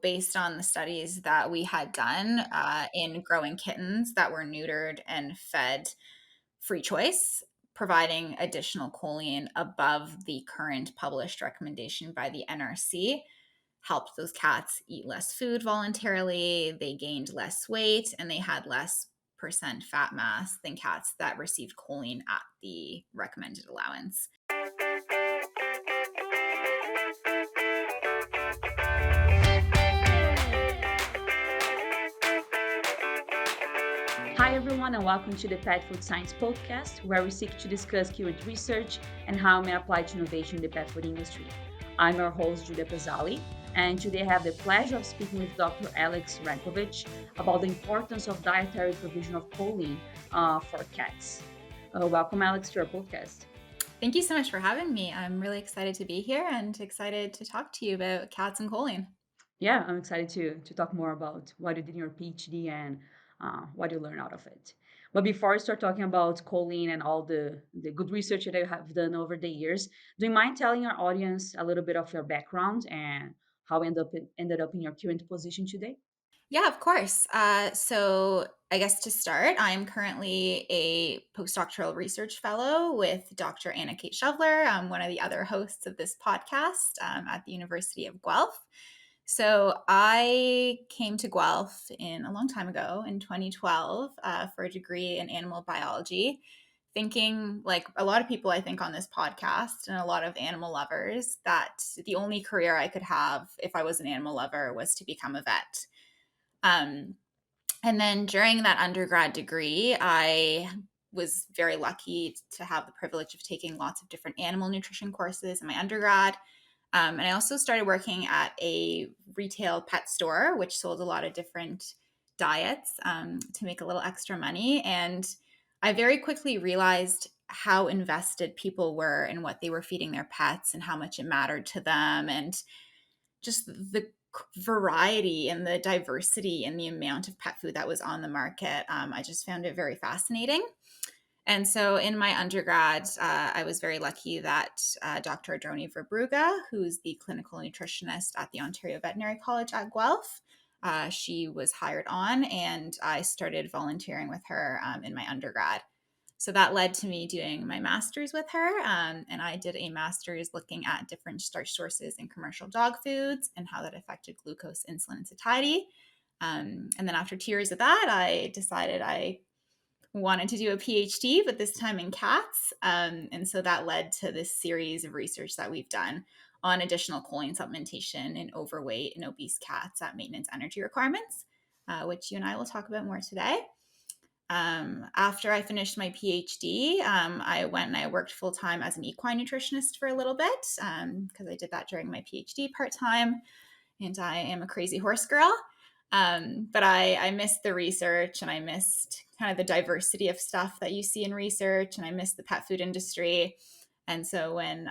based on the studies that we had done in growing kittens that were neutered and fed free choice, providing additional choline above the current published recommendation by the NRC helped those cats eat less food voluntarily, they gained less weight, and they had less percent fat mass than cats that received choline at the recommended allowance. Hi, everyone, and welcome to the Pet Food Science Podcast, where we seek to discuss current research and how it may apply to innovation in the pet food industry. I'm your host, Julia Pezzali, and today I have the pleasure of speaking with Dr. Alexandra Rankovic about the importance of dietary provision of choline for cats. Welcome, Alex, to our podcast. Thank you so much for having me. I'm really excited to be here and excited to talk to you about cats and choline. Yeah, I'm excited to talk more about what you did in your PhD and what you learned out of it. But before I start talking about choline and all the good research that you have done over the years, do you mind telling our audience a little bit of your background and how you ended up in your current position today? Yeah, of course. So, I guess to start, I'm currently a postdoctoral research fellow with Dr. Anna Kate Shoveler. I'm one of the other hosts of this podcast at the University of Guelph. So, I came to Guelph in a long time ago in 2012 for a degree in animal biology, thinking like a lot of people, I think, on this podcast and a lot of animal lovers, that the only career I could have if I was an animal lover was to become a vet. Um, and then during that undergrad degree, I was very lucky to have the privilege of taking lots of different animal nutrition courses in my undergrad. And I also started working at a retail pet store, which sold a lot of different diets to make a little extra money. And I very quickly realized how invested people were in what they were feeding their pets and how much it mattered to them. And just the variety and the diversity and the amount of pet food that was on the market. I just found it very fascinating. And so in my undergrad, I was very lucky that Dr. Adroni Verbruga, who's the clinical nutritionist at the Ontario Veterinary College at Guelph, she was hired on, and I started volunteering with her in my undergrad. So that led to me doing my master's with her. And I did a master's looking at different starch sources in commercial dog foods and how that affected glucose, insulin, and satiety. And then after 2 years of that, I decided I wanted to do a PhD, but this time in cats. And so that led to this series of research that we've done on additional choline supplementation in overweight and obese cats at maintenance energy requirements, which you and I will talk about more today. After I finished my PhD, I went and I worked full time as an equine nutritionist for a little bit because I did that during my PhD part time. And I am a crazy horse girl. But I missed the research, and I missed kind of the diversity of stuff that you see in research, and I missed the pet food industry. And so when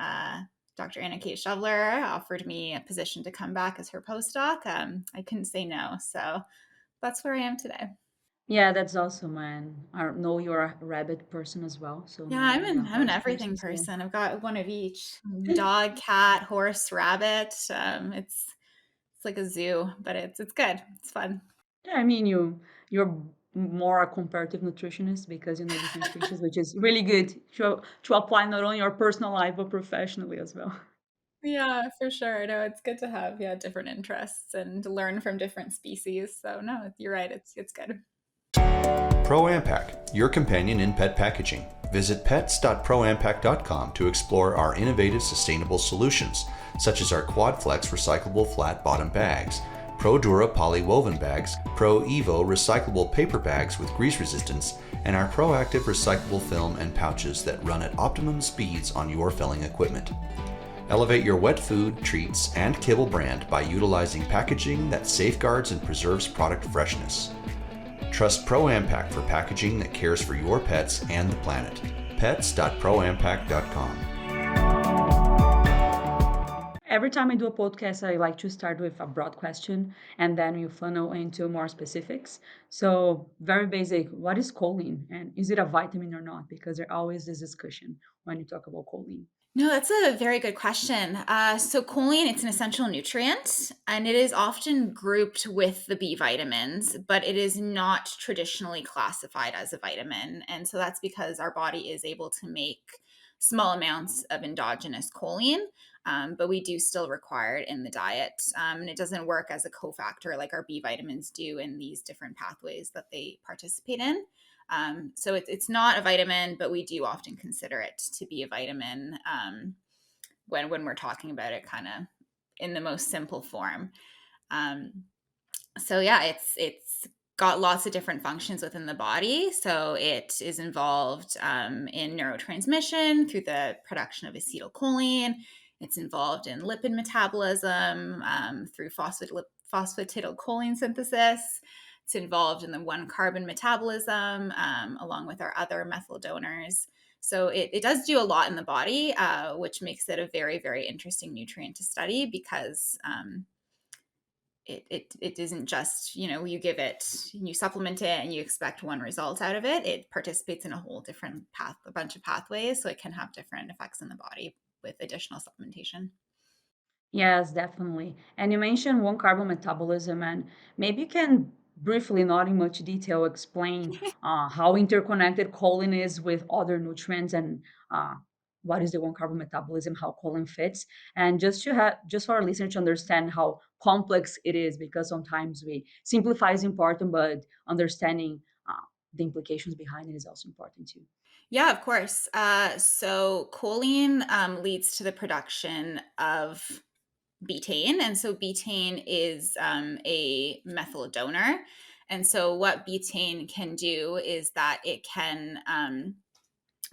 Dr. Anna Kate Shoveler offered me a position to come back as her postdoc, I couldn't say no. So that's where I am today. Yeah, that's awesome, man. I know you're a rabbit person as well, so Yeah, not only a I'm an horse everything person. So person. I've got one of each: dog, cat, horse, rabbit. It's like a zoo, but it's good. It's fun. yeah, I mean you're more a comparative nutritionist because you know different species, which is really good to apply not only your personal life but professionally as well. Yeah, for sure. No, it's good to have, yeah, different interests and to learn from different species. So no, you're right. It's good. ProAmpac, your companion in pet packaging. Visit pets.proampac.com to explore our innovative sustainable solutions, such as our QuadFlex recyclable flat bottom bags, ProDura polywoven bags, ProEvo recyclable paper bags with grease resistance, and our proactive recyclable film and pouches that run at optimum speeds on your filling equipment. Elevate your wet food, treats, and kibble brand by utilizing packaging that safeguards and preserves product freshness. Trust ProAmpac for packaging that cares for your pets and the planet. pets.proampac.com. Every time I do a podcast, I like to start with a broad question and then you funnel into more specifics. So, very basic, what is choline and is it a vitamin or not? Because there always this discussion when you talk about choline. No, that's a very good question. So choline, it's an essential nutrient, and it is often grouped with the B vitamins, but it is not traditionally classified as a vitamin. And so that's because our body is able to make small amounts of endogenous choline, but we do still require it in the diet. And it doesn't work as a cofactor like our B vitamins do in these different pathways that they participate in. So it's not a vitamin, but we do often consider it to be a vitamin when we're talking about it kind of in the most simple form. Um, so yeah, it's got lots of different functions within the body. So it is involved in neurotransmission through the production of acetylcholine. It's involved in lipid metabolism through phosphatidylcholine synthesis. It's involved in the one carbon metabolism along with our other methyl donors. So it does do a lot in the body, which makes it a very, very interesting nutrient to study because it isn't just, you give it, you supplement it and you expect one result out of it. It participates in a whole different a bunch of pathways, so it can have different effects in the body with additional supplementation. Yes, definitely. And you mentioned one carbon metabolism, and maybe you can briefly, not in much detail, explain how interconnected choline is with other nutrients and uh, what is the one carbon metabolism, how choline fits, and just for our listeners to understand how complex it is, because sometimes we simplify is important, but understanding the implications behind it is also important too. Yeah, of course. So choline leads to the production of betaine, and so betaine is a methyl donor. And so what betaine can do is that it can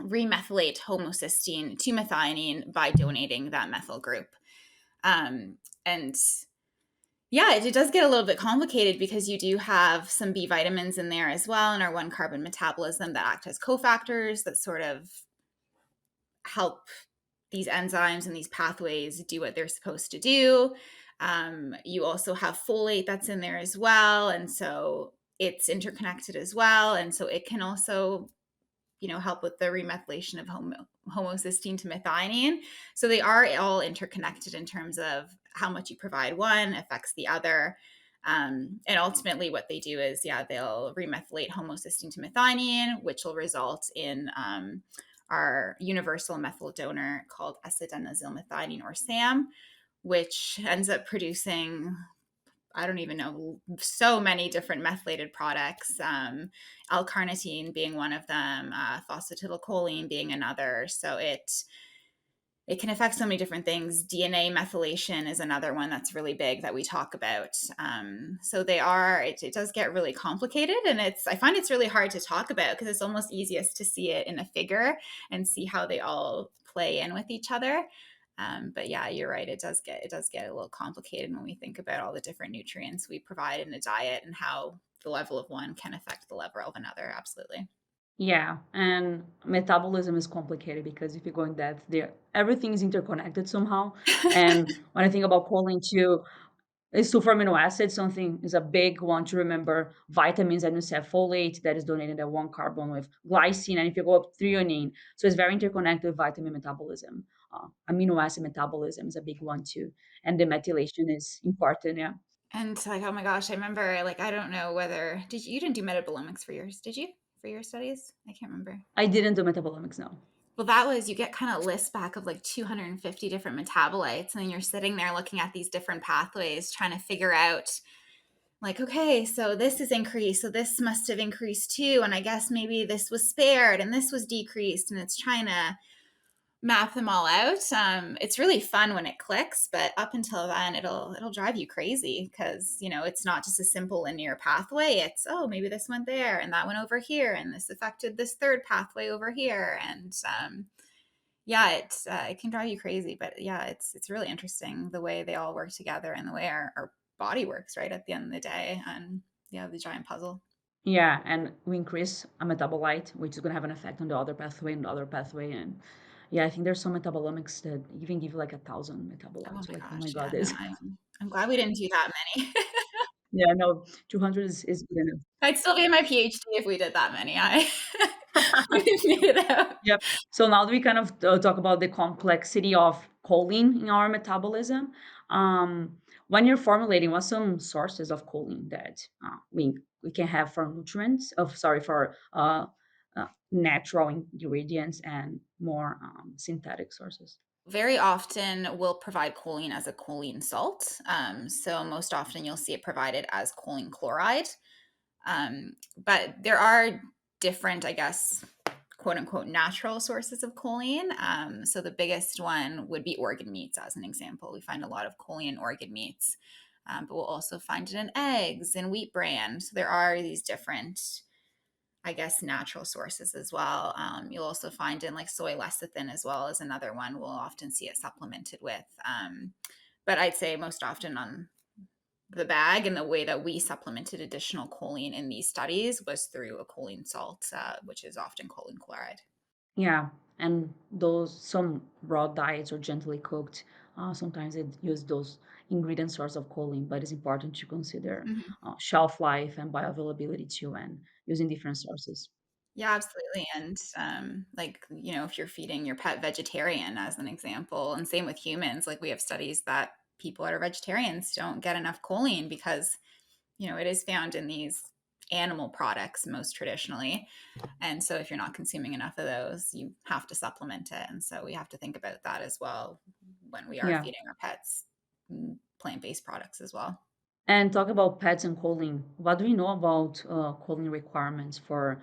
remethylate homocysteine to methionine by donating that methyl group. And yeah, it does get a little bit complicated because you do have some B vitamins in there as well in our one carbon metabolism that act as cofactors that sort of help these enzymes and these pathways do what they're supposed to do. You also have folate that's in there as well. And so it's interconnected as well. And so it can also help with the remethylation of homocysteine to methionine. So they are all interconnected in terms of how much you provide one affects the other. And ultimately, what they do is, yeah, they'll remethylate homocysteine to methionine, which will result in our universal methyl donor called S-adenosylmethionine, or SAM, which ends up producing, I don't even know, so many different methylated products, L-carnitine being one of them, phosphatidylcholine being another. So it can affect so many different things. DNA methylation is another one that's really big that we talk about. So it does get really complicated, and I find it's really hard to talk about because it's almost easiest to see it in a figure and see how they all play in with each other. But yeah, you're right. It does get a little complicated when we think about all the different nutrients we provide in a diet and how the level of one can affect the level of another. Absolutely. Yeah, and metabolism is complicated because if you go in depth, everything is interconnected somehow. And when I think about choline too, it's two amino acids. Something is a big one to remember. Vitamins, and you said folate that is donated at one carbon with glycine, and if you go up threonine, so it's very interconnected with vitamin metabolism. Amino acid metabolism is a big one too, and the methylation is important. Yeah, And like, oh my gosh, I remember, like, I don't know whether you didn't do metabolomics for yours, did you? For your studies? I can't remember. I didn't do metabolomics now. Well, that was, you get kind of lists back of like 250 different metabolites, and then you're sitting there looking at these different pathways, trying to figure out, like, okay, so this is increased, so this must have increased too, and I guess maybe this was spared and this was decreased, and it's trying to map them all out. It's really fun when it clicks, but up until then, it'll drive you crazy because it's not just a simple linear pathway. It's, oh, maybe this went there and that went over here, and this affected this third pathway over here, and yeah, it can drive you crazy. But yeah, it's really interesting the way they all work together and the way our body works right at the end of the day, and yeah, the giant puzzle. Yeah, and we increase a metabolite, which is going to have an effect on the other pathway and the other pathway. And yeah, I think there's some metabolomics that even give you like 1,000 Oh metabolites. my Like, oh my gosh, yeah, God, no, this. I'm glad we didn't do that many. Yeah, no, 200 is good enough. I'd still be in my PhD if we did that many. I we made it out. Yep. So now that we kind of talk about the complexity of choline in our metabolism, when you're formulating, what's some sources of choline that we can have for nutrients? Of sorry for natural ingredients and more synthetic sources. Very often we'll provide choline as a choline salt. So most often you'll see it provided as choline chloride. But there are different, I guess, quote unquote, natural sources of choline. So the biggest one would be organ meats, as an example. We find a lot of choline in organ meats, but we'll also find it in eggs and wheat bran. So there are these different, I guess, natural sources as well. You'll also find in like soy lecithin as well as another one. We'll often see it supplemented with. But I'd say most often on the bag and the way that we supplemented additional choline in these studies was through a choline salt, which is often choline chloride. Yeah, and those some raw diets or gently cooked, sometimes they use those ingredient source of choline, but it's important to consider Mhm. shelf life and bioavailability too, and using different sources. Yeah, absolutely. And like, if you're feeding your pet vegetarian, as an example, and same with humans, like we have studies that people that are vegetarians don't get enough choline because, it is found in these animal products most traditionally. And so if you're not consuming enough of those, you have to supplement it. And so we have to think about that as well when we are Yeah, feeding our pets plant-based products as well. and talk about pets and choline. What do we know about choline requirements for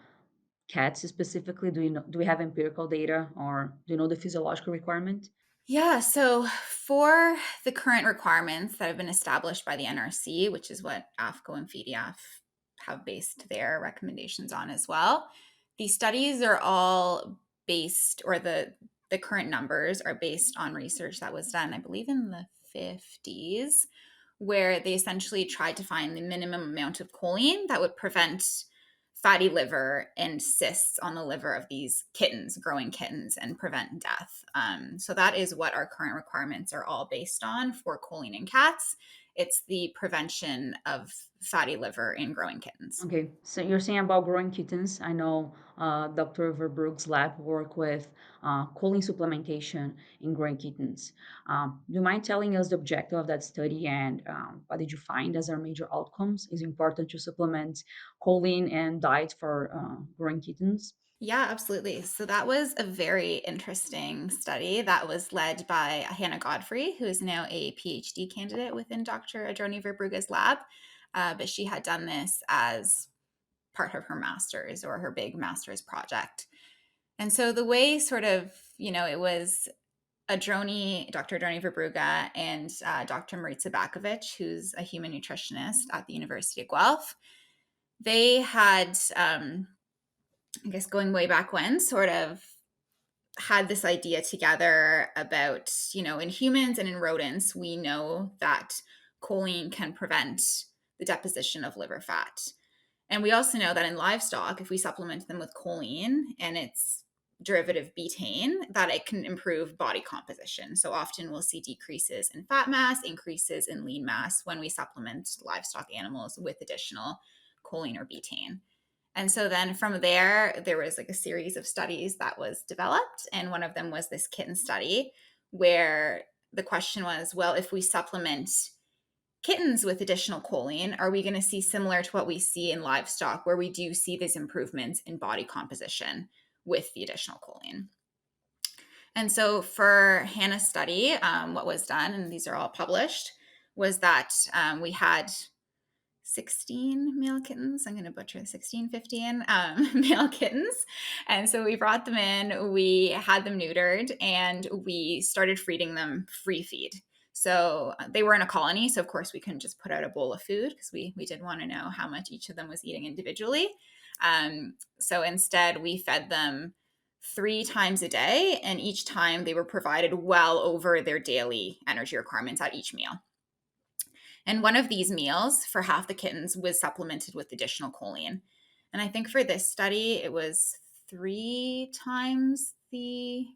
cats specifically? Do we have empirical data, or do you know the physiological requirement? Yeah, so for the current requirements that have been established by the NRC, which is what AFCO and FEDIAF have based their recommendations on as well, these studies are all based, or the current numbers are based on research that was done, I believe, in the 50s, where they essentially tried to find the minimum amount of choline that would prevent fatty liver and cysts on the liver of these kittens, growing kittens, and prevent death. So that is what our current requirements are all based on for choline in cats. It's the prevention of fatty liver in growing kittens. Okay, so you're saying about growing kittens. I know Dr. Verbrugge's lab work with choline supplementation in growing kittens. Do you mind telling us the objective of that study and what did you find as our major outcomes? Is it important to supplement choline and diet for growing kittens? Yeah, absolutely. So that was a very interesting study that was led by Hannah Godfrey, who is now a PhD candidate within Dr. Adroni Verbrugge's lab. But she had done this as part of her master's or her big master's project. And so the way sort of, it was Dr. Adroni Verbrugge and Dr. Maritza Bakovic, who's a human nutritionist at the University of Guelph. They had, I guess, going way back when, sort of had this idea together about, in humans and in rodents, we know that choline can prevent the deposition of liver fat. And we also know that in livestock, if we supplement them with choline and its derivative betaine, that it can improve body composition. So often we'll see decreases in fat mass, increases in lean mass when we supplement livestock animals with additional choline or betaine. And so then from there was like a series of studies that was developed. And one of them was this kitten study where the question was, well, if we supplement kittens with additional choline, are we going to see similar to what we see in livestock, where we do see these improvements in body composition with the additional choline? And so for Hannah's study, what was done, and these are all published, was that we had 16 male kittens. I'm going to butcher 16, 15 male kittens. And so we brought them in, we had them neutered, and we started feeding them free feed. So they were in a colony. So, of course, we couldn't just put out a bowl of food because we did want to know how much each of them was eating individually. So instead, we fed them 3 times a day, and each time they were provided well over their daily energy requirements at each meal. And one of these meals for half the kittens was supplemented with additional choline. And I think for this study, it was 3 times the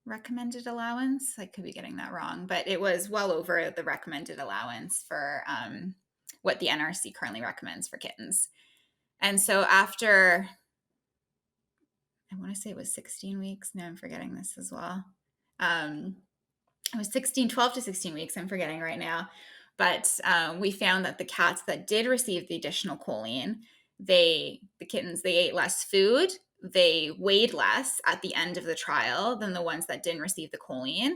recommended allowance. I could be getting that wrong, but it was well over the recommended allowance what the NRC currently recommends for kittens. And so after, I want to say it was 16 weeks. No, I'm forgetting this as well. It was 12 to 16 weeks. I'm forgetting right now. But we found that the cats that did receive the additional choline, the kittens, they ate less food. They weighed less at the end of the trial than the ones that didn't receive the choline.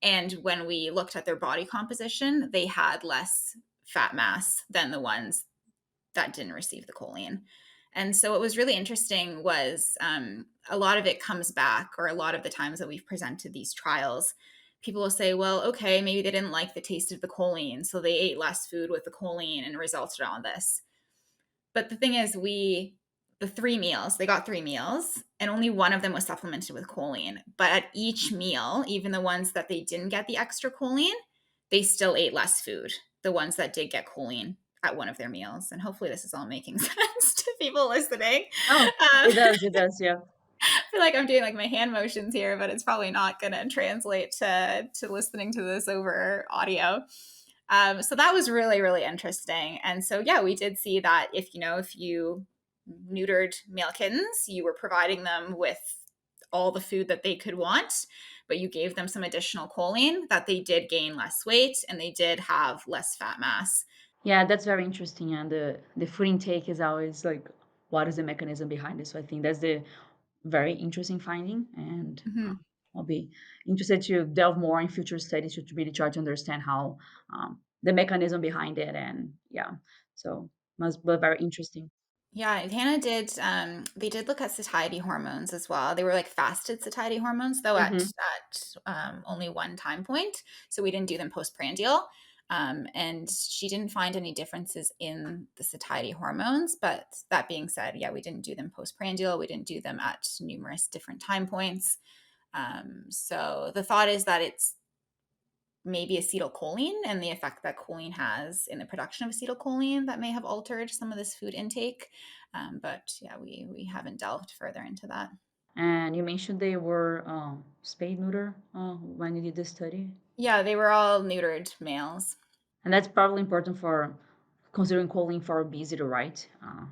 And when we looked at their body composition, they had less fat mass than the ones that didn't receive the choline. And so what was really interesting was a lot of it comes back, or a lot of the times that we've presented these trials, people will say, well, okay, maybe they didn't like the taste of the choline, so they ate less food with the choline and resulted on this. But the thing is, the 3 meals, they got 3 meals, and only one of them was supplemented with choline. But at each meal, even the ones that they didn't get the extra choline, they still ate less food, the ones that did get choline at one of their meals. And hopefully this is all making sense to people listening. Oh, it does, yeah. I feel like I'm doing like my hand motions here, but it's probably not going to translate to listening to this over audio. So that was really, really interesting. And so, yeah, we did see that if you neutered male kittens, you were providing them with all the food that they could want, but you gave them some additional choline, that they did gain less weight and they did have less fat mass. Yeah, that's very interesting. And the food intake is always like, what is the mechanism behind it? So I think that's the very interesting finding. And Mhm. I'll be interested to delve more in future studies to really try to understand how the mechanism behind it. And yeah, so must be very interesting. Yeah, Hannah did. They did look at satiety hormones as well. They were like fasted satiety hormones, though Hmm. at only one time point. So we didn't do them postprandial. And she didn't find any differences in the satiety hormones. But that being said, yeah, we didn't do them postprandial. We didn't do them at numerous different time points. So the thought is that it's maybe acetylcholine and the effect that choline has in the production of acetylcholine that may have altered some of this food intake. But yeah, we haven't delved further into that. And you mentioned they were spayed neuter when you did the study. Yeah, they were all neutered males. And that's probably important for considering choline for obesity, right?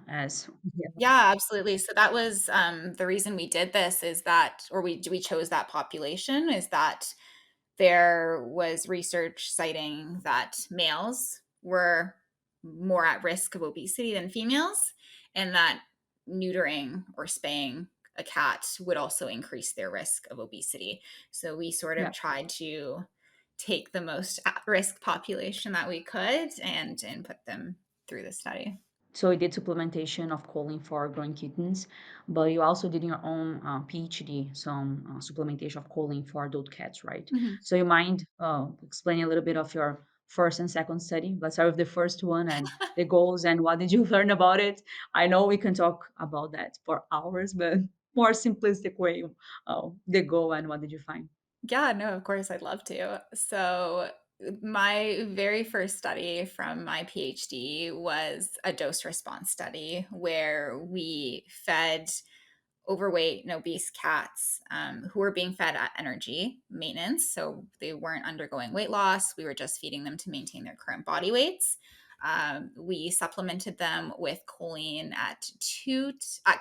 As yeah. Yeah, absolutely. So that was the reason we did this, is that, or we chose that population, is that there was research citing that males were more at risk of obesity than females, and that neutering or spaying a cat would also increase their risk of obesity. So we sort of Yeah. tried to take the most at-risk population that we could and put them through the study. So you did supplementation of choline for growing kittens, but you also did your own PhD, some supplementation of choline for adult cats, right? Mhm. So you mind explaining a little bit of your first and second study? Let's start with the first one and the goals and what did you learn about it? I know we can talk about that for hours, but more simplistic way, the goal and what did you find? Yeah, no, of course, I'd love to. So, my very first study from my PhD was a dose response study where we fed overweight and obese cats who were being fed at energy maintenance. So, they weren't undergoing weight loss. We were just feeding them to maintain their current body weights. We supplemented them with choline at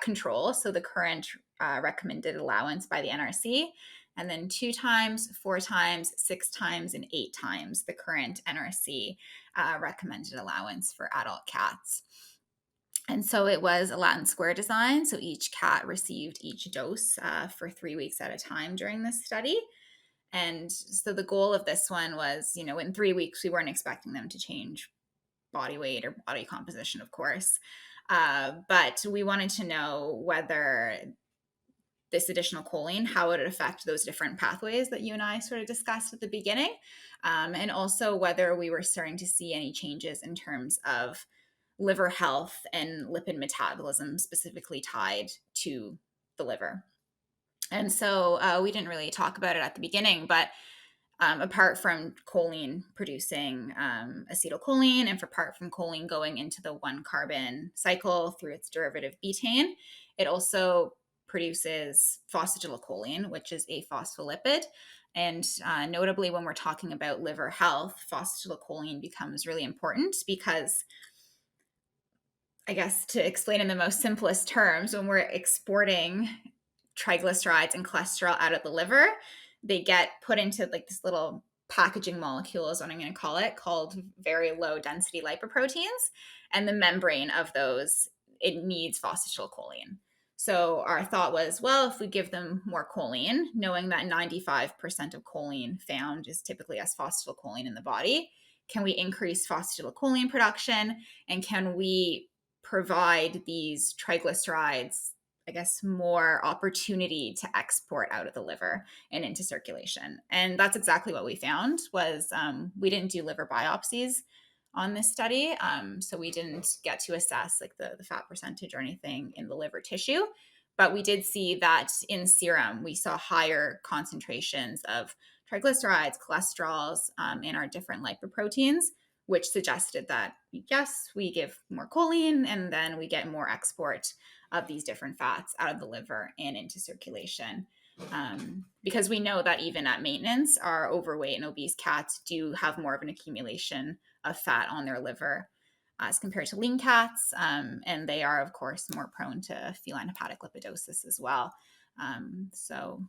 control, so the current recommended allowance by the NRC, and then 2 times, 4 times, 6 times, and 8 times the current NRC recommended allowance for adult cats. And so it was a Latin square design. So each cat received each dose for 3 weeks at a time during this study. And so the goal of this one was, in 3 weeks, we weren't expecting them to change body weight or body composition, of course. But we wanted to know whether this additional choline, how would it affect those different pathways that you and I sort of discussed at the beginning, and also whether we were starting to see any changes in terms of liver health and lipid metabolism, specifically tied to the liver. And so we didn't really talk about it at the beginning, but apart from choline producing acetylcholine, and apart from choline going into the 1-carbon cycle through its derivative betaine, it also produces phosphatidylcholine, which is a phospholipid. And notably, when we're talking about liver health, phosphatidylcholine becomes really important because I guess to explain in the most simplest terms, when we're exporting triglycerides and cholesterol out of the liver, they get put into like this little packaging molecule, is what I'm going to call it, called very low density lipoproteins. And the membrane of those, it needs phosphatidylcholine. So our thought was, well, if we give them more choline, knowing that 95% of choline found is typically as phosphatidylcholine in the body, can we increase phosphatidylcholine production? And can we provide these triglycerides, I guess, more opportunity to export out of the liver and into circulation? And that's exactly what we found. Was we didn't do liver biopsies on this study, so we didn't get to assess like the fat percentage or anything in the liver tissue, but we did see that in serum we saw higher concentrations of triglycerides, cholesterols, in our different lipoproteins, which suggested that yes, we give more choline and then we get more export of these different fats out of the liver and into circulation. Because we know that even at maintenance, our overweight and obese cats do have more of an accumulation of fat on their liver as compared to lean cats. And they are, of course, more prone to feline hepatic lipidosis as well. So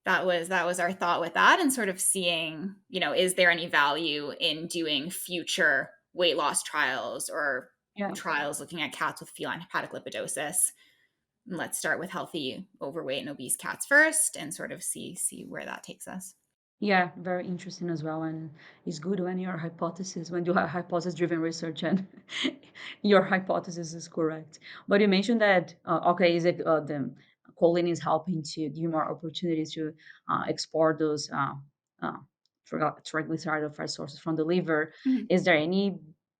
that was our thought with that, and sort of seeing, is there any value in doing future weight loss trials or Yeah. trials looking at cats with feline hepatic lipidosis. Let's start with healthy overweight and obese cats first and sort of see where that takes us. Yeah, very interesting as well. And it's good when your hypothesis, when you have hypothesis driven research and your hypothesis is correct. But you mentioned that, okay, is it the choline is helping to give more opportunities to export those uh, triglyceride or fat sources from the liver. Mhm. Is there any,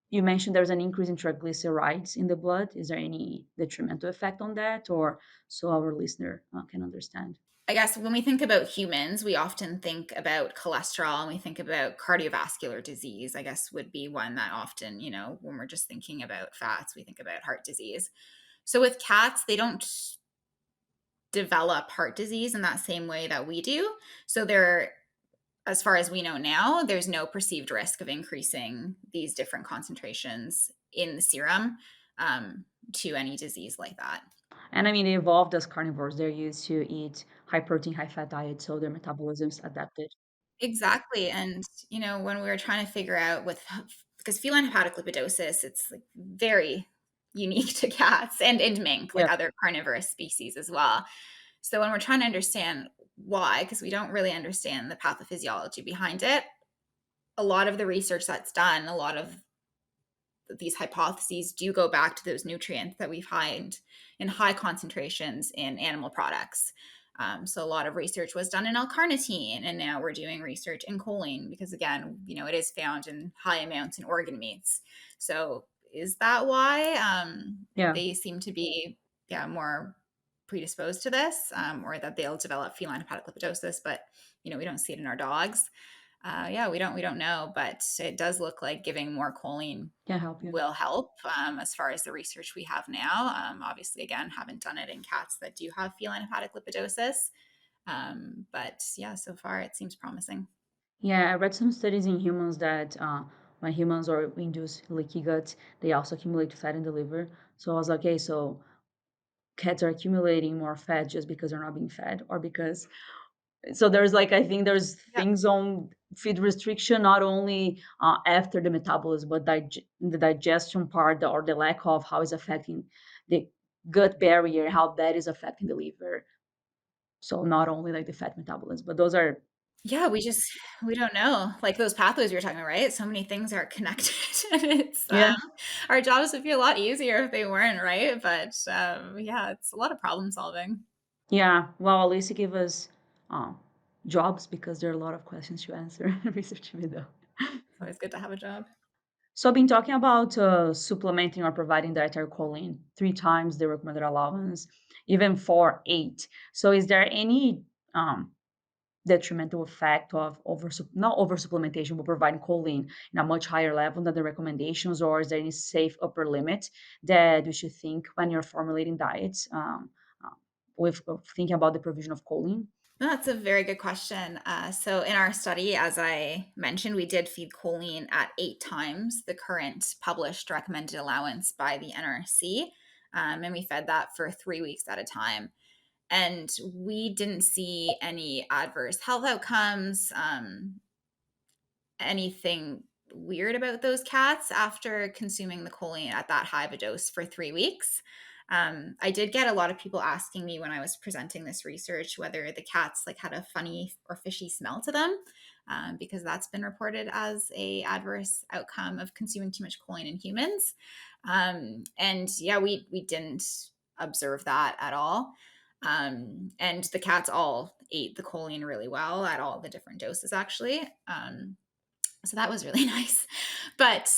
you mentioned there's an increase in triglycerides in the blood. Is there any detrimental effect on that? Or so our listener can understand? I guess when we think about humans, we often think about cholesterol and we think about cardiovascular disease, I guess would be one that often, when we're just thinking about fats, we think about heart disease. So with cats, they don't develop heart disease in that same way that we do. So they're, as far as we know now, there's no perceived risk of increasing these different concentrations in the serum, to any disease like that. And I mean, they evolved as carnivores. They're used to eat high protein, high fat diet, so their metabolism's adapted. Exactly. And, when we were trying to figure out because feline hepatic lipidosis, it's like very unique to cats and mink, Yeah. like other carnivorous species as well. So when we're trying to understand why, because we don't really understand the pathophysiology behind it, a lot of the research that's done, a lot of these hypotheses do go back to those nutrients that we find in high concentrations in animal products. So a lot of research was done in L-carnitine, and now we're doing research in choline because, again, it is found in high amounts in organ meats. So is that why Yeah. they seem to be, yeah, more predisposed to this, or that they'll develop feline hepatic lipidosis? But we don't see it in our dogs. Yeah, we don't know, but it does look like giving more choline Can help you. will help, as far as the research we have now. Obviously, again, haven't done it in cats that do have feline hepatic lipidosis. But yeah, so far it seems promising. Yeah, I read some studies in humans that when humans or induce leaky gut, they also accumulate fat in the liver. So I was like, okay, so cats are accumulating more fat just because they're not being fed, or because so there's like I think there's Yeah. things on feed restriction not only after the metabolism, but the digestion part or the lack of how is affecting the gut barrier, how that is affecting the liver. So not only like the fat metabolism, but those are Yeah, we don't know. Like those pathways you were talking about, right? So many things are connected. And it's yeah, our jobs would be a lot easier if they weren't, right? But yeah, it's a lot of problem solving. yeah. Well, at least it give us um, jobs because there are a lot of questions to answer research video. It's always good to have a job. So I've been talking about supplementing or providing dietary choline 3 times the recommended allowance, even for 8. So is there any detrimental effect of not over supplementation, but providing choline in a much higher level than the recommendations, or is there any safe upper limit that we should think when you're formulating diets with thinking about the provision of choline? That's a very good question. So, in our study, as I mentioned, we did feed choline at 8 times the current published recommended allowance by the NRC. And we fed that for 3 weeks at a time. And we didn't see any adverse health outcomes, anything weird about those cats after consuming the choline at that high of a dose for 3 weeks. I did get a lot of people asking me when I was presenting this research whether the cats like had a funny or fishy smell to them, because that's been reported as a adverse outcome of consuming too much choline in humans. And yeah, we didn't observe that at all. And the cats all ate the choline really well at all the different doses, actually. So that was really nice. But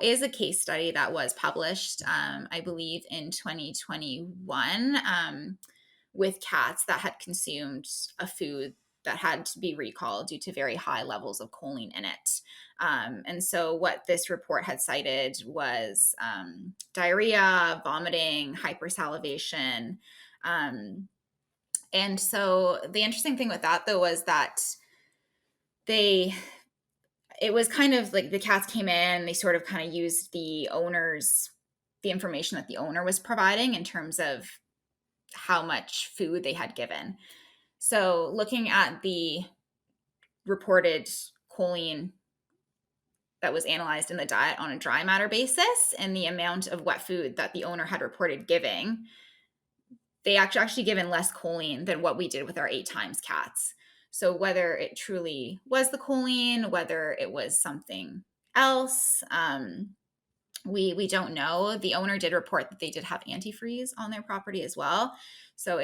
is a case study that was published, I believe, in 2021, with cats that had consumed a food that had to be recalled due to very high levels of choline in it. And so, what this report had cited was diarrhea, vomiting, hypersalivation. Um, and so, the interesting thing with that, though, was that they it was kind of like the cats came in, they sort of kind of used the information that the owner was providing in terms of how much food they had given. So looking at the reported choline that was analyzed in the diet on a dry matter basis and the amount of wet food that the owner had reported giving, they actually given less choline than what we did with our 8 times cats. So whether it truly was the choline, whether it was something else, we don't know. The owner did report that they did have antifreeze on their property as well. So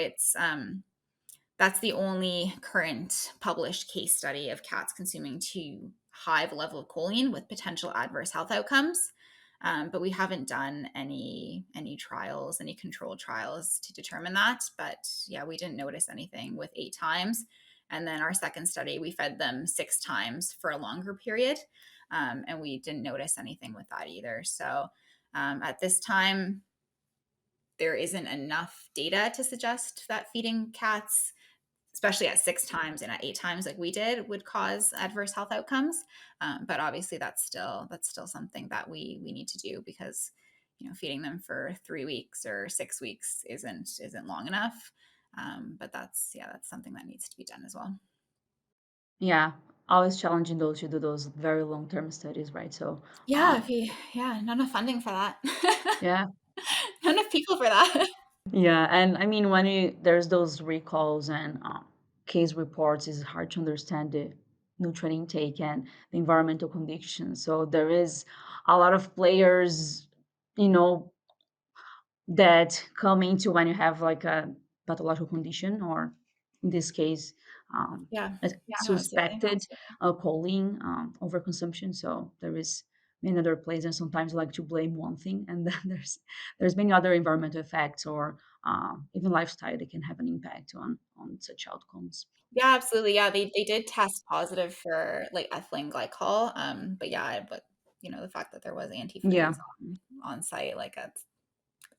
that's the only current published case study of cats consuming too high of a level of choline with potential adverse health outcomes. But we haven't done any trials, any controlled trials to determine that. But yeah, we didn't notice anything with 8 times. And then our second study, we fed them 6 times for a longer period, and we didn't notice anything with that either. So at this time, there isn't enough data to suggest that feeding cats, especially at 6 times and at 8 times like we did, would cause adverse health outcomes. But obviously that's still something that we need to do, because feeding them for 3 weeks or 6 weeks isn't long enough. But that's something that needs to be done as well. Yeah, always challenging those to do those very long-term studies, right? So, Yeah, not enough funding for that. yeah, Not enough people for that. yeah, and I mean, when there's those recalls and case reports, it's hard to understand the nutrient intake and the environmental conditions. So there is a lot of players, you know, that come into when you have like a pathological condition, or in this case, Yeah. a No, absolutely. suspected choline overconsumption. So there is many other places, and sometimes like to blame one thing, and then there's many other environmental effects or even lifestyle that can have an impact on such outcomes. Yeah, absolutely. Yeah, they did test positive for like ethylene glycol. But yeah, but the fact that there was Yeah. antifreeze on site, like that's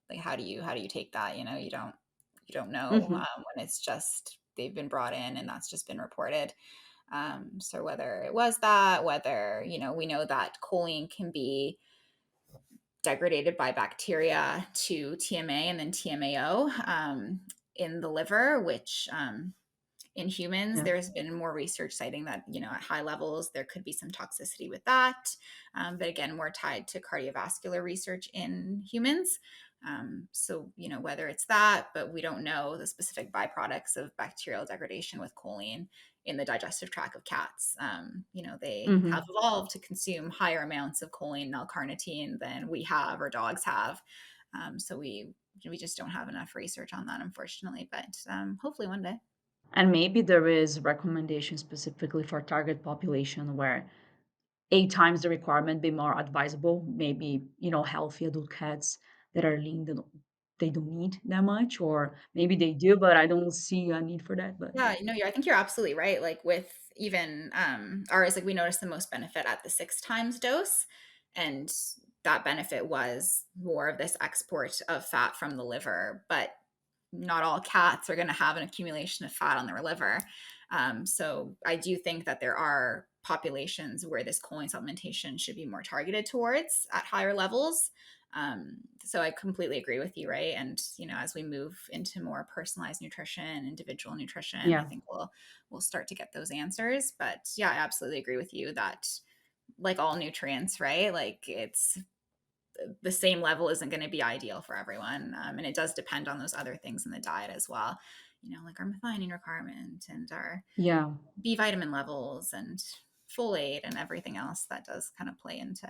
like how do you take that? You don't know, Hmm. when it's just they've been brought in and that's just been reported. So whether it was that, whether we know that choline can be degraded by bacteria to TMA and then TMAO, in the liver, which in humans, Yeah. there's been more research citing that, at high levels, there could be some toxicity with that. But again, more tied to cardiovascular research in humans. So, whether it's that, but we don't know the specific byproducts of bacterial degradation with choline in the digestive tract of cats. They have Hmm. evolved to consume higher amounts of choline and L-carnitine than we have or dogs have. So we just don't have enough research on that, unfortunately. But hopefully one day. And maybe there is recommendation specifically for target population where 8 times the requirement be more advisable. Maybe, healthy adult cats that are lean, they don't need that much, or maybe they do, but I don't see a need for that. But Yeah, no, I think you're absolutely right. Like with even ours, like we noticed the most benefit at the 6 times dose, and that benefit was more of this export of fat from the liver. But not all cats are going to have an accumulation of fat on their liver. So I do think that there are populations where this choline supplementation should be more targeted towards at higher levels. So I completely agree with you, right? And as we move into more personalized nutrition, individual nutrition, I Yeah. think we'll start to get those answers. But yeah, I absolutely agree with you that, like all nutrients, right? Like it's the same level isn't going to be ideal for everyone. And it does depend on those other things in the diet as well, like our methionine requirement and our Yeah. B vitamin levels and folate and everything else that does kind of play into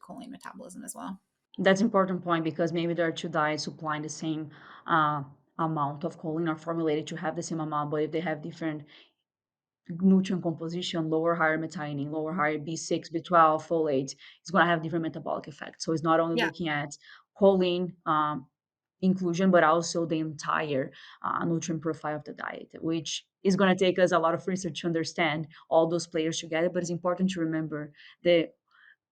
choline metabolism as well. That's important point because maybe there are two diets supplying the same uh, amount of choline or formulated to have the same amount, but if they have different nutrient composition, lower higher methionine, lower higher B6, B12, folate, it's going to have different metabolic effects. So it's not only Yeah. looking at choline inclusion, but also the entire nutrient profile of the diet, which is going to take us a lot of research to understand all those players together. But it's important to remember the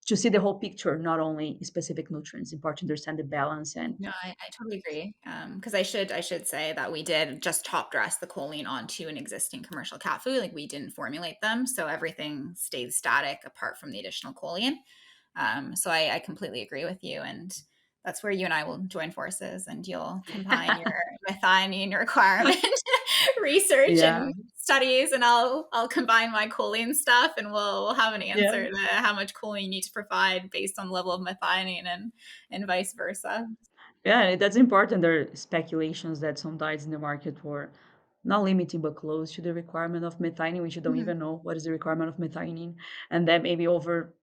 to see the whole picture, not only specific nutrients. It's important to understand the balance and No, I totally agree. Because I should say that we did just top dress the choline onto an existing commercial cat food. Like we didn't formulate them, so everything stays static apart from the additional choline. So I completely agree with you, and that's where you and I will join forces, and you'll combine your methionine requirement research yeah, and studies, and I'll combine my choline stuff, and we'll have an yeah. answer to how much choline you need to provide based on the level of methionine and vice versa. Yeah, that's important. There are speculations that some diets in the market were not limiting but close to the requirement of methionine, which you don't Mhm. even know what is the requirement of methionine, and that maybe over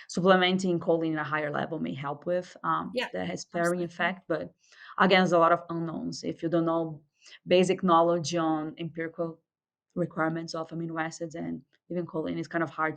supplementing choline at a higher level may help with Yeah, that has sparing absolutely. effect. But again, there's a lot of unknowns. If you don't know basic knowledge on empirical requirements of amino acids and even choline, it's kind of hard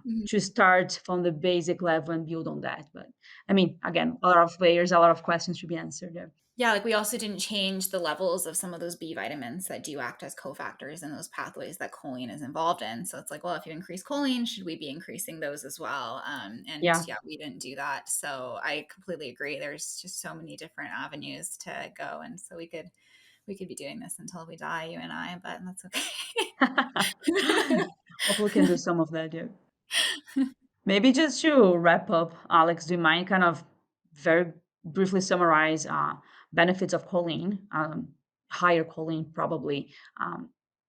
Mhm. to start from the basic level and build on that. But I mean, again, a lot of layers, a lot of questions to be answered there. Yeah, like we also didn't change the levels of some of those B vitamins that do act as cofactors in those pathways that choline is involved in. So it's like, well, if you increase choline, should we be increasing those as well? And Yeah. yeah, we didn't do that. So I completely agree. There's just so many different avenues to go, and so we could be doing this until we die, you and I. But that's okay. Hopefully, we can do some of that. Yeah. Maybe just to wrap up, Alex, do you mind kind of very briefly summarize benefits of choline, higher choline probably,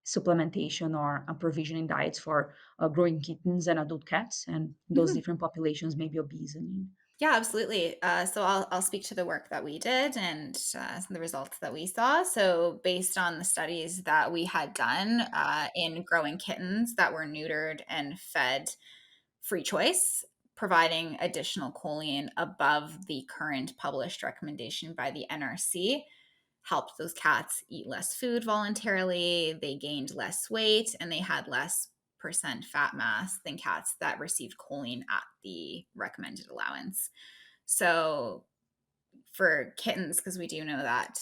supplementation or provisioning diets for growing kittens and adult cats and those Mhm. different populations, maybe obesity? Yeah, absolutely. So I'll speak to the work that we did and the results that we saw. So based on the studies that we had done in growing kittens that were neutered and fed free choice, providing additional choline above the current published recommendation by the NRC helped those cats eat less food voluntarily, they gained less weight, and they had less percent fat mass than cats that received choline at the recommended allowance. So for kittens, because we do know that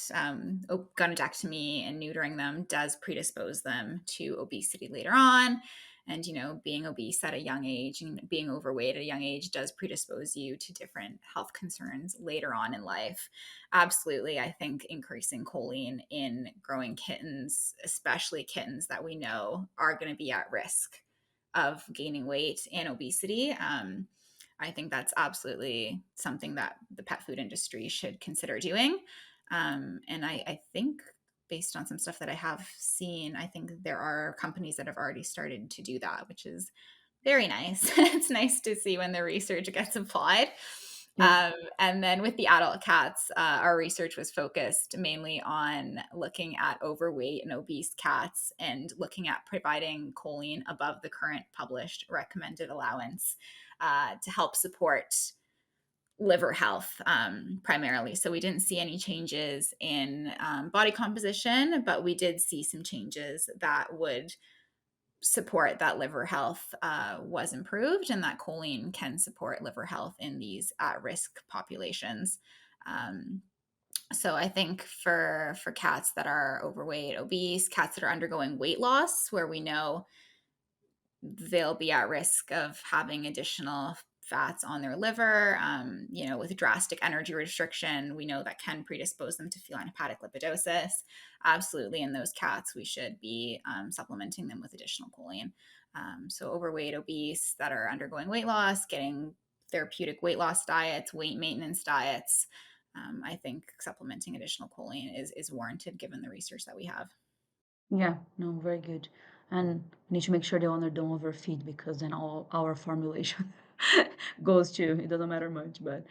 gonadectomy and neutering them does predispose them to obesity later on. And, being obese at a young age and being overweight at a young age does predispose you to different health concerns later on in life. Absolutely. I think increasing choline in growing kittens, especially kittens that we know are going to be at risk of gaining weight and obesity. I think that's absolutely something that the pet food industry should consider doing. And I think based on some stuff that I have seen, I think there are companies that have already started to do that, which is very nice. It's nice to see when the research gets applied. Yeah. And then with the adult cats, our research was focused mainly on looking at overweight and obese cats and looking at providing choline above the current published recommended allowance to help support liver health primarily. So we didn't see any changes in body composition, but we did see some changes that would support that liver health was improved and that choline can support liver health in these at-risk populations. Um, so I think for cats that are overweight, obese, cats that are undergoing weight loss, where we know they'll be at risk of having additional fats on their liver. With drastic energy restriction, we know that can predispose them to feline hepatic lipidosis. Absolutely, in those cats, we should be supplementing them with additional choline. So overweight, obese that are undergoing weight loss, getting therapeutic weight loss diets, weight maintenance diets. I think supplementing additional choline is warranted given the research that we have. Yeah, no, very good. And we need to make sure the owner don't overfeed because then all our formulation goes to it doesn't matter much. But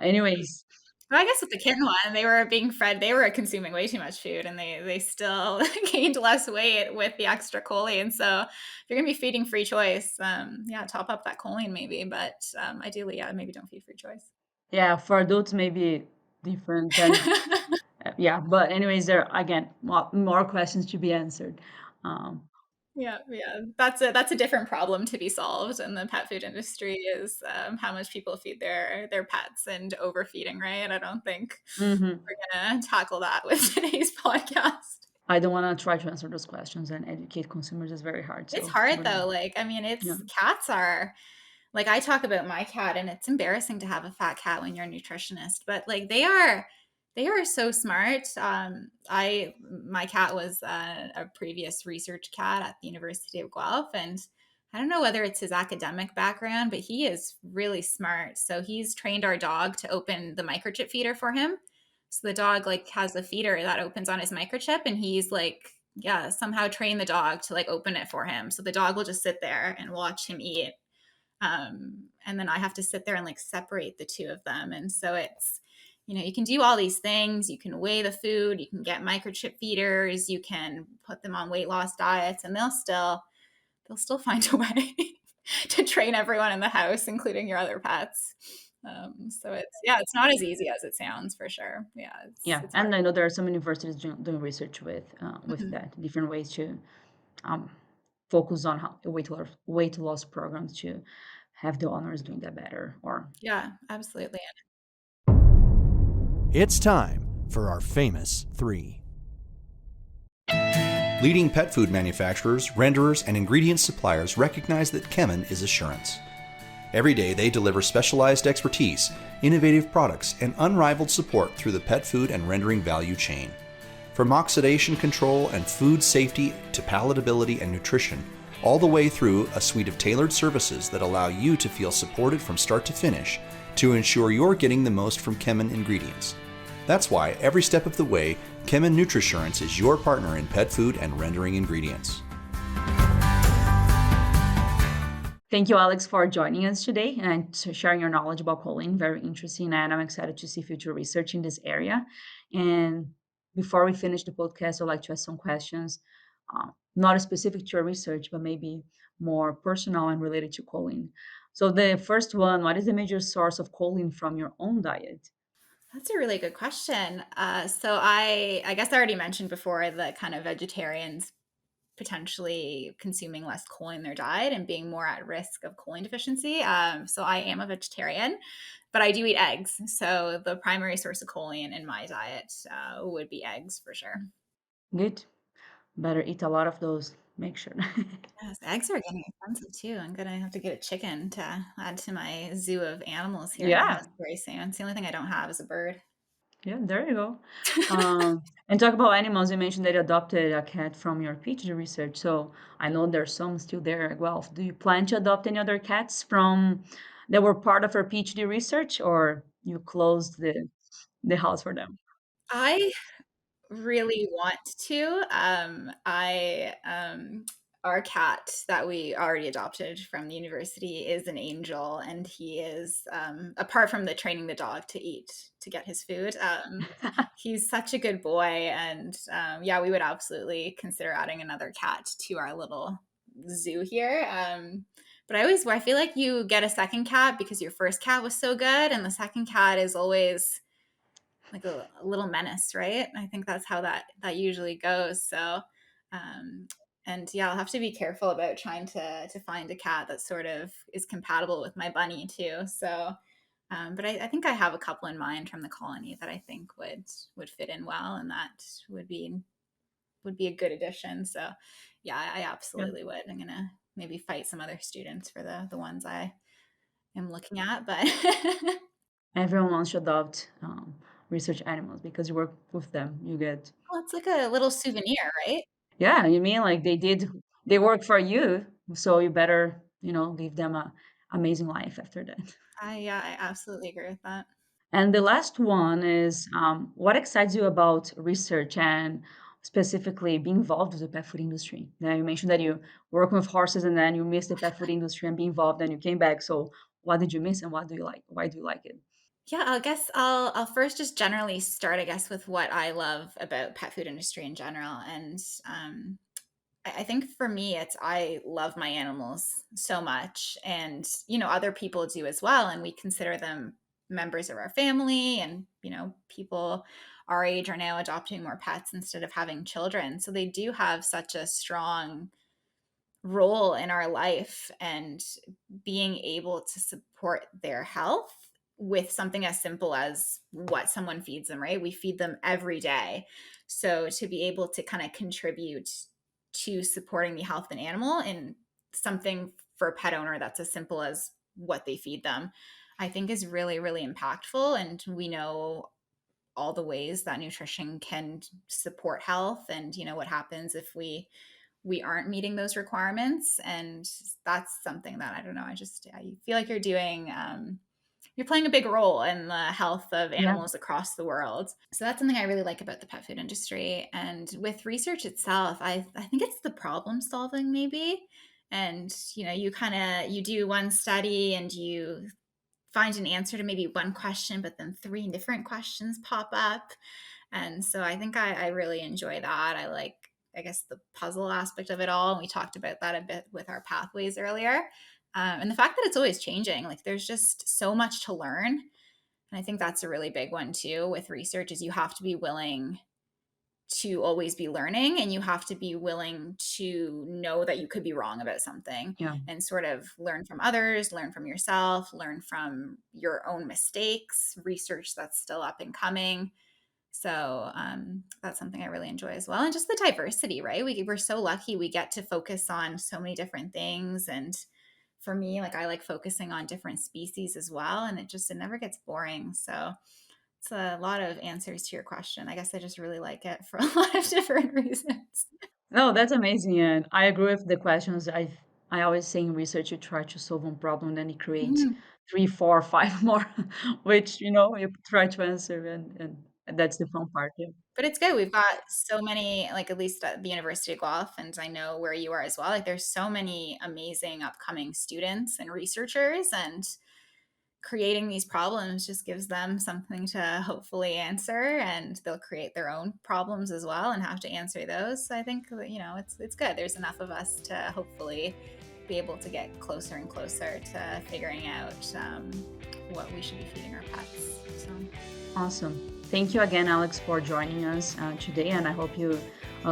anyways, But I guess with the kitten one, they were being fed, they were consuming way too much food and they still gained less weight with the extra choline. So if you're gonna be feeding free choice, yeah, top up that choline maybe, but ideally, yeah, maybe don't feed free choice. yeah, for adults maybe different than yeah. But anyways, there again more questions to be answered. Um, Yeah, yeah. That's a different problem to be solved in the pet food industry is how much people feed their pets and overfeeding, right? I don't think mhm. we're gonna tackle that with today's podcast. I don't want to try to answer those questions and educate consumers is very hard. It's So hard we're not. though. Like, I mean, Yeah. it's cats are like I talk about my cat and it's embarrassing to have a fat cat when you're a nutritionist, but like they are so smart. I my cat was a previous research cat at the University of Guelph, and I don't know whether it's his academic background, but he is really smart. So he's trained our dog to open the microchip feeder for him. So the dog like has a feeder that opens on his microchip, and he's like, yeah, somehow train the dog to like open it for him. So the dog will just sit there and watch him eat. And then I have to sit there and like separate the two of them. And so it's, you can do all these things. You can weigh the food, you can get microchip feeders, you can put them on weight loss diets, and they'll still find a way to train everyone in the house, including your other pets. So it's not as easy as it sounds for sure. Yeah, it's Yeah, it's hard. and I know there are some universities doing research with Mhm. that, different ways to um, focus on how weight loss programs to have the owners doing that better. Or Yeah, absolutely. It's time for our famous three. Leading pet food manufacturers, renderers, and ingredient suppliers recognize that Kemin is assurance. Every day they deliver specialized expertise, innovative products, and unrivaled support through the pet food and rendering value chain. From oxidation control and food safety to palatability and nutrition, all the way through a suite of tailored services that allow you to feel supported from start to finish to ensure you're getting the most from Kemin ingredients. That's why every step of the way, Kemin Nutritionist is your partner in pet food and rendering ingredients. thank you, Alex, for joining us today and sharing your knowledge about choline. Very interesting, and I'm excited to see future research in this area. And before we finish the podcast, I'd like to ask some questions, not specific to your research, but maybe more personal and related to choline. So the first one, what is the major source of choline from your own diet? That's a really good question. So I guess I already mentioned before the kind of vegetarians potentially consuming less choline in their diet and being more at risk of choline deficiency. So I am a vegetarian, but I do eat eggs. So the primary source of choline in my diet would be eggs for sure. Good. Better eat a lot of those. Make sure. Yes, eggs are getting expensive too. I'm gonna have to get a chicken to add to my zoo of animals here in the Yeah. house very soon. It's the only thing I don't have is a bird. Yeah, there you go. And talk about animals. You mentioned that you adopted a cat from your PhD research. So I know there's some still there as well. Do you plan to adopt any other cats from that were part of your PhD research, or you closed the house for them? I really want to. Our cat that we already adopted from the university is an angel, and he is, apart from the training the dog to eat to get his food, he's such a good boy. And yeah, we would absolutely consider adding another cat to our little zoo here. But I feel like you get a second cat because your first cat was so good, and the second cat is always like a little menace, right? I think that's how that usually goes. So, um, and yeah, I'll have to be careful about trying to find a cat that sort of is compatible with my bunny too. So, but I think I have a couple in mind from the colony that I think would fit in well, and that would be a good addition. So, yeah, I Yeah. absolutely would. I'm gonna maybe fight some other students for the ones I am looking at, but Everyone wants to adopt research animals because you work with them. You get, well, it's like a little souvenir, right? yeah, you mean like they work for you, so you better, leave them a amazing life after that. Yeah, I absolutely agree with that. And the last one is what excites you about research and specifically being involved with the pet food industry? Now, you mentioned that you work with horses and then you missed the pet food industry and be involved and you came back. So, what did you miss and what do you like? Why do you like it? Yeah, I guess I'll first just generally start, I guess, with what I love about pet food industry in general. And I think for me, it's I love my animals so much, and other people do as well, and we consider them members of our family. And people our age are now adopting more pets instead of having children, so they do have such a strong role in our life, and being able to support their health with something as simple as what someone feeds them, right? We feed them every day. So to be able to kind of contribute to supporting the health of an animal and something for a pet owner that's as simple as what they feed them, I think is really, really impactful. And we know all the ways that nutrition can support health, and what happens if we aren't meeting those requirements. And that's something that I don't know, I feel like you're playing a big role in the health of Yeah, animals across the world. So that's something I really like about the pet food industry. And with research itself, I think it's the problem solving maybe. And you do one study and you find an answer to maybe one question, but then three different questions pop up. And so I think I really enjoy that. I like, I guess, the puzzle aspect of it all. And we talked about that a bit with our pathways earlier. And the fact that it's always changing, like there's just so much to learn. And I think that's a really big one too with research is you have to be willing to always be learning, and you have to be willing to know that you could be wrong about something, yeah. and sort of learn from others, learn from yourself, learn from your own mistakes, research that's still up and coming. So that's something I really enjoy as well. And just the diversity, right? We're so lucky we get to focus on so many different things. And for me, like I like focusing on different species as well. And it never gets boring. So it's a lot of answers to your question. I guess I just really like it for a lot of different reasons. No, that's amazing. And I agree with the questions. I always say in research, you try to solve one problem, then you create Mhm. three, four, five more, which, you try to answer. And that's the fun part. Yeah. But it's good. We've got so many, like at least at the University of Guelph, and I know where you are as well. Like there's so many amazing upcoming students and researchers, and creating these problems just gives them something to hopefully answer, and they'll create their own problems as well and have to answer those. So I think that, it's good. There's enough of us to hopefully be able to get closer and closer to figuring out what we should be feeding our pets. So Awesome. Thank you again, Alex, for joining us today. And I hope you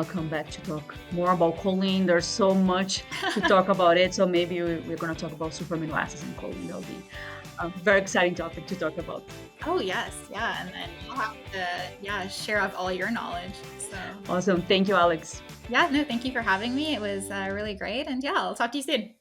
come back to talk more about choline. There's so much to talk about it. So maybe we're going to talk about super amino acids and choline. That'll be a very exciting topic to talk about. oh yes, yeah, and then I'll have to share up all your knowledge. So Awesome. Thank you, Alex. yeah, no, thank you for having me. It was really great, and yeah, I'll talk to you soon.